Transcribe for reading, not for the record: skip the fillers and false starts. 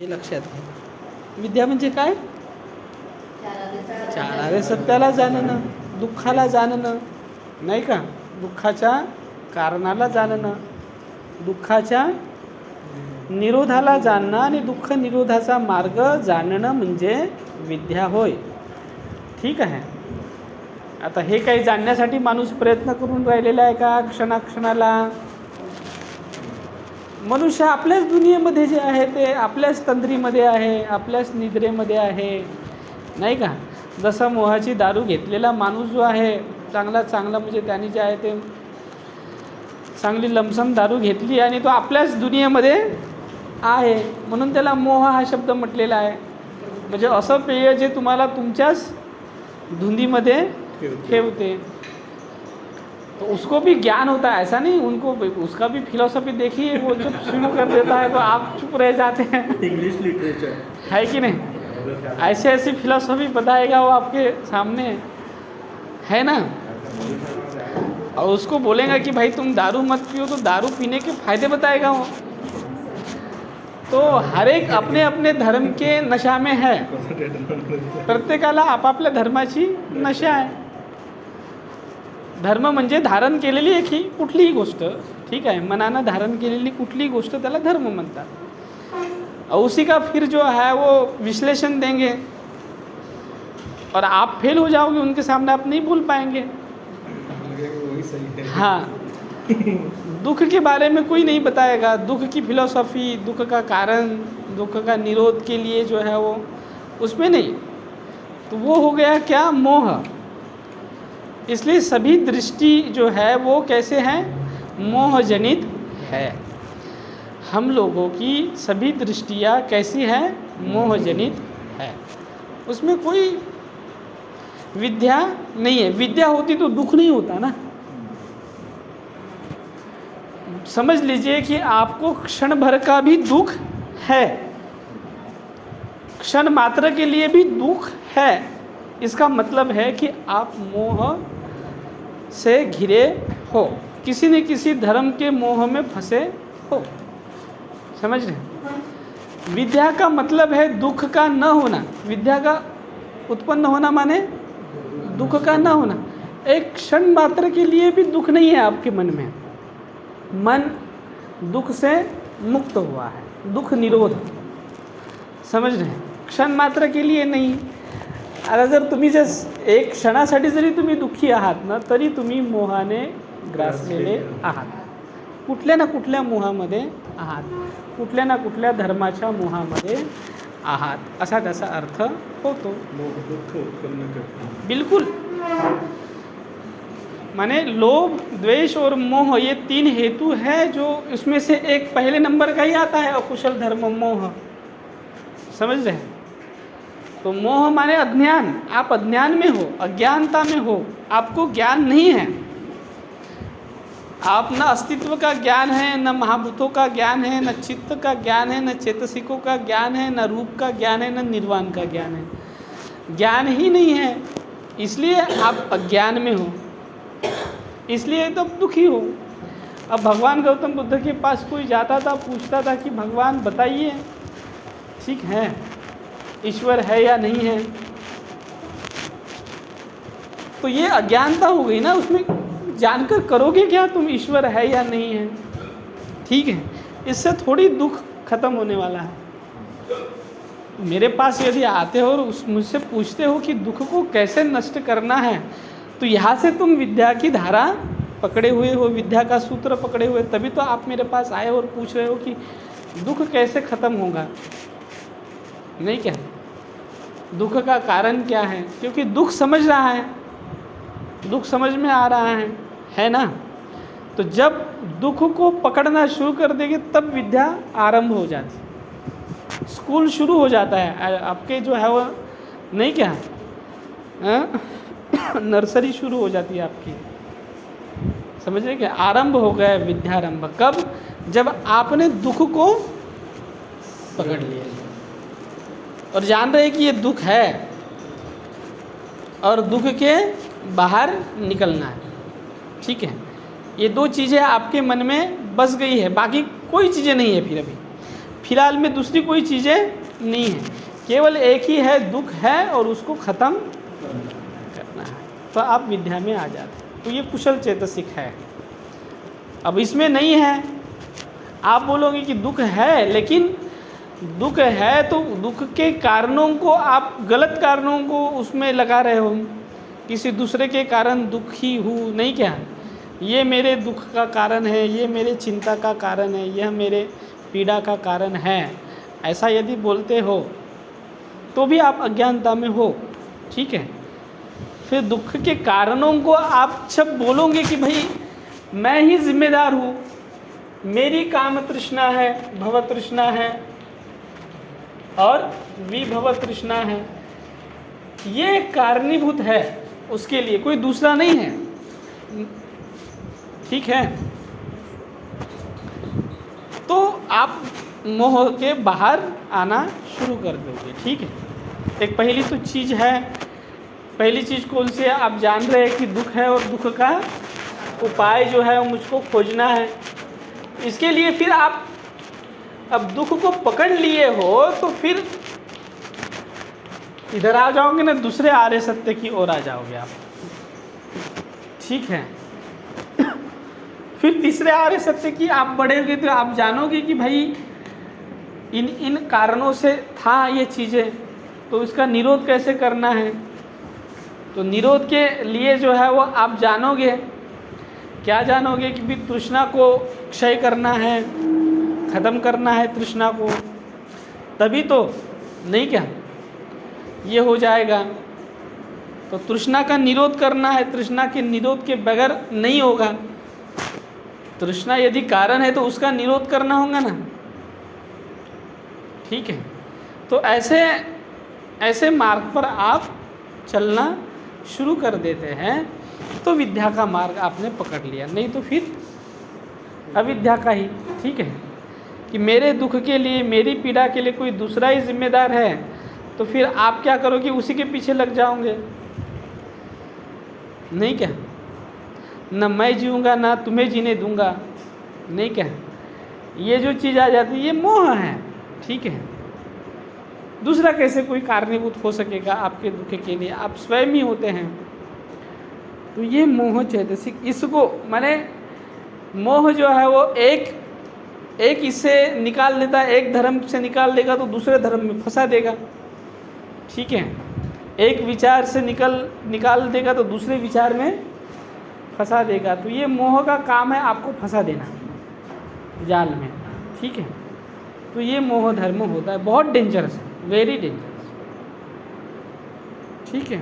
हे लक्षात घ्या. विद्या म्हणजे काय? चारावे सत्याला जाणणं, दुःखाला जाणणं, नाही का? दुःखाच्या कारणाला जाणणं, दुःखाच्या निरोधाला जाणणं आणि दुःख निरोधाचा मार्ग जाणणं म्हणजे विद्या होय. ठीक आहे. आता हे काही जाणण्यासाठी माणूस प्रयत्न करून राहिलेला आहे का क्षणाक्षणाला? मनुष्य आपल्याच दुनियेमध्ये जे आहे ते आपल्याच तंद्रीमध्ये आहे, आपल्याच निद्रेमध्ये आहे, नाही का? जसं मोहाची दारू घेतलेला माणूस जो आहे चांगला म्हणजे त्याने जे आहे ते चांगली लमसम दारू घेतली आणि तो आपल्याच दुनियेमध्ये आहे, म्हणून त्याला मोह हा शब्द म्हटलेला आहे. म्हणजे असं पेय जे तुम्हाला तुमच्याच धुंदीमध्ये ठेवते. तो उसको भी ज्ञान होता है, ऐसा नहीं उनको उसका भी फिलोसफी देखिए, वो जब शुरू कर देता है तो आप चुप रह जाते हैं. इंग्लिश लिटरेचर है कि नहीं? ऐसे ऐसी फिलोसफी बताएगा वो आपके सामने, है ना? और उसको बोलेगा कि भाई तुम दारू मत पियो, तो दारू पीने के फायदे बताएगा वो. तो हर एक अपने अपने धर्म के नशा में है. प्रत्येकाला आपापल्या धर्माची नशा आहे. धर्म म्हणजे धारण केलेली एकी कुठलीही गोष्ट, ठीक आहे, मनानं धारण केलेली कुठलीही गोष्ट त्याला धर्म म्हणतात. उसी का फिर जो है वो विश्लेषण देंगे और आप फेल हो जाओगे उनके सामने, आप नहीं बोल पाएंगे. हाँ, दुख के बारे में कोई नहीं बताएगा, दुख की फिलॉसफी, दुख का कारण, दुख का निरोध के लिए जो है वो उसमें नहीं. तो वो हो गया क्या? मोह. इसलिए सभी दृष्टि जो है वो कैसे हैं? मोहजनित है. हम लोगों की सभी दृष्टियाँ कैसी हैं? मोहजनित है. उसमें कोई विद्या नहीं है. विद्या होती तो दुख नहीं होता ना. समझ लीजिए कि आपको क्षण भर का भी दुख है, क्षण मात्र के लिए भी दुख है. इसका मतलब है कि आप मोह से घिरे हो, किसी न किसी धर्म के मोह में फंसे हो. समझ रहे? विद्या का मतलब है दुख का न होना. विद्या का उत्पन्न होना माने दुख का न होना. एक क्षण मात्र के लिए भी दुख नहीं है आपके मन में. मन दुख से मुक्त हुआ है, दुख निरोध. समझ रहे हैं? क्षण मात्र के लिए नहीं. आता जर तुम्ही एक क्षणासाठी जरी तुम्ही दुःखी आहात ना, तरी तुम्ही मोहाने ग्रासलेले आहात. कुठल्या ना कुठल्या मोहामध्ये आहात, कुठल्या ना कुठल्या धर्माच्या मोहामध्ये आहात, असा त्याचा अर्थ होतो. बिल्कुल. माने लोभ, द्वेष और मोह ये तीन हेतु है, जो इसमें से एक पहले नंबर का ही आता है, अकुशल धर्म मोह. समझ रहे हैं? तो मोह माने अज्ञान. आप अज्ञान में हो, अज्ञानता में हो, आपको ज्ञान नहीं है. आप न अस्तित्व का ज्ञान है, न महाभूतों का ज्ञान है, न चित्त का ज्ञान है, न चेतसिकों का ज्ञान है, न रूप का ज्ञान है, न निर्वाण का ज्ञान है. ज्ञान ही नहीं है, इसलिए आप अज्ञान में हो, इसलिए तो दुखी हो. अब भगवान गौतम बुद्ध के पास कोई जाता था, पूछता था कि भगवान बताइए, ठीक है, ईश्वर है या नहीं है? तो ये अज्ञानता हो गई ना. उसमें जानकर करोगे क्या तुम, ईश्वर है या नहीं है? ठीक है, इससे थोड़ी दुख खत्म होने वाला है. मेरे पास यदि आते हो और मुझसे पूछते हो कि दुख को कैसे नष्ट करना है, तो यहाँ से तुम विद्या की धारा पकड़े हुए हो, विद्या का सूत्र पकड़े हुए, तभी तो आप मेरे पास आए और पूछ रहे हो कि दुख कैसे खत्म होगा. नहीं क्या? दुख का कारण क्या है? क्योंकि दुख समझ रहा है, दुख समझ में आ रहा है ना. तो जब दुख को पकड़ना शुरू कर देंगे तब विद्या आरंभ हो जाती, स्कूल शुरू हो जाता है आपके जो है वो, नहीं क्या, नर्सरी शुरू हो जाती है आपकी. समझ रहे क्या? आरंभ हो गया विद्यारंभ. कब? जब आपने दुख को पकड़ लिया और जान रहे कि ये दुख है और दुख के बाहर निकलना है. ठीक है, ये दो चीज़ें आपके मन में बस गई है, बाकी कोई चीज़ें नहीं है. फिलहाल में दूसरी कोई चीज़ें नहीं है, केवल एक ही है, दुख है और उसको ख़त्म करना है, तो आप विद्या में आ जाते। तो ये कुशल चेतसिक है। अब इसमें नहीं है, आप बोलोगे कि दुख है, लेकिन दुख है तो दुख के कारणों को आप गलत कारणों को उसमें लगा रहे हो, किसी दूसरे के कारण दुखी हूँ नहीं, क्या ये मेरे दुख का कारण है, ये मेरे चिंता का कारण है, यह मेरे पीड़ा का कारण है, ऐसा यदि बोलते हो तो भी आप अज्ञानता में हो। ठीक है, फिर दुख के कारणों को आप जब बोलोगे कि भाई मैं ही जिम्मेदार हूँ, मेरी काम तृष्णा है, भव तृष्णा है और विभव तृष्णा है, ये कारणीभूत है, उसके लिए कोई दूसरा नहीं है। ठीक है, तो आप मोह के बाहर आना शुरू कर दोगे। ठीक है, एक पहली तो चीज़ है, पहली चीज़ कौन सी है, आप जान रहे हैं कि दुख है और दुख का उपाय जो है वो मुझको खोजना है। इसके लिए फिर आप अब दुख को पकड़ लिए हो तो फिर इधर आ जाओगे ना, दूसरे आर्य सत्य की ओर आ जाओगे आप। ठीक है, फिर तीसरे आर्य सत्य की आप बढ़ेंगे तो आप जानोगे कि भाई इन कारणों से था ये चीज़ें, तो इसका निरोध कैसे करना है। तो निरोध के लिए जो है वो आप जानोगे, क्या जानोगे कि भी तृष्णा को क्षय करना है, ख़त्म करना है तृष्णा को, तभी तो नहीं क्या ये हो जाएगा। तो तृष्णा का निरोध करना है, तृष्णा के निरोध के बगैर नहीं होगा। तृष्णा यदि कारण है तो उसका निरोध करना होगा ना। ठीक है, तो ऐसे मार्ग पर आप चलना शुरू कर देते हैं तो विद्या का मार्ग आपने पकड़ लिया, नहीं तो फिर अविद्या का ही। ठीक है, कि मेरे दुख के लिए, मेरी पीड़ा के लिए कोई दूसरा ही जिम्मेदार है, तो फिर आप क्या करोगे, उसी के पीछे लग जाओगे। नहीं क्या, न मैं जीऊँगा ना तुम्हें जीने दूंगा, नहीं क्या, ये जो चीज़ आ जाती है ये मोह है। ठीक है, दूसरा कैसे कोई कारणीभूत हो सकेगा आपके दुख के लिए, आप स्वयं ही होते हैं। तो ये मोह चैतसिक, इसको माने मोह जो है वो एक इससे निकाल देता है, एक धर्म से निकाल देगा तो दूसरे धर्म में फंसा देगा। ठीक है, एक विचार से निकाल देगा तो दूसरे विचार में फंसा देगा। तो ये मोह का काम है आपको फंसा देना जाल में। ठीक है, तो ये मोह धर्म होता है, बहुत डेंजरस है, वेरी डेंजरस। ठीक है।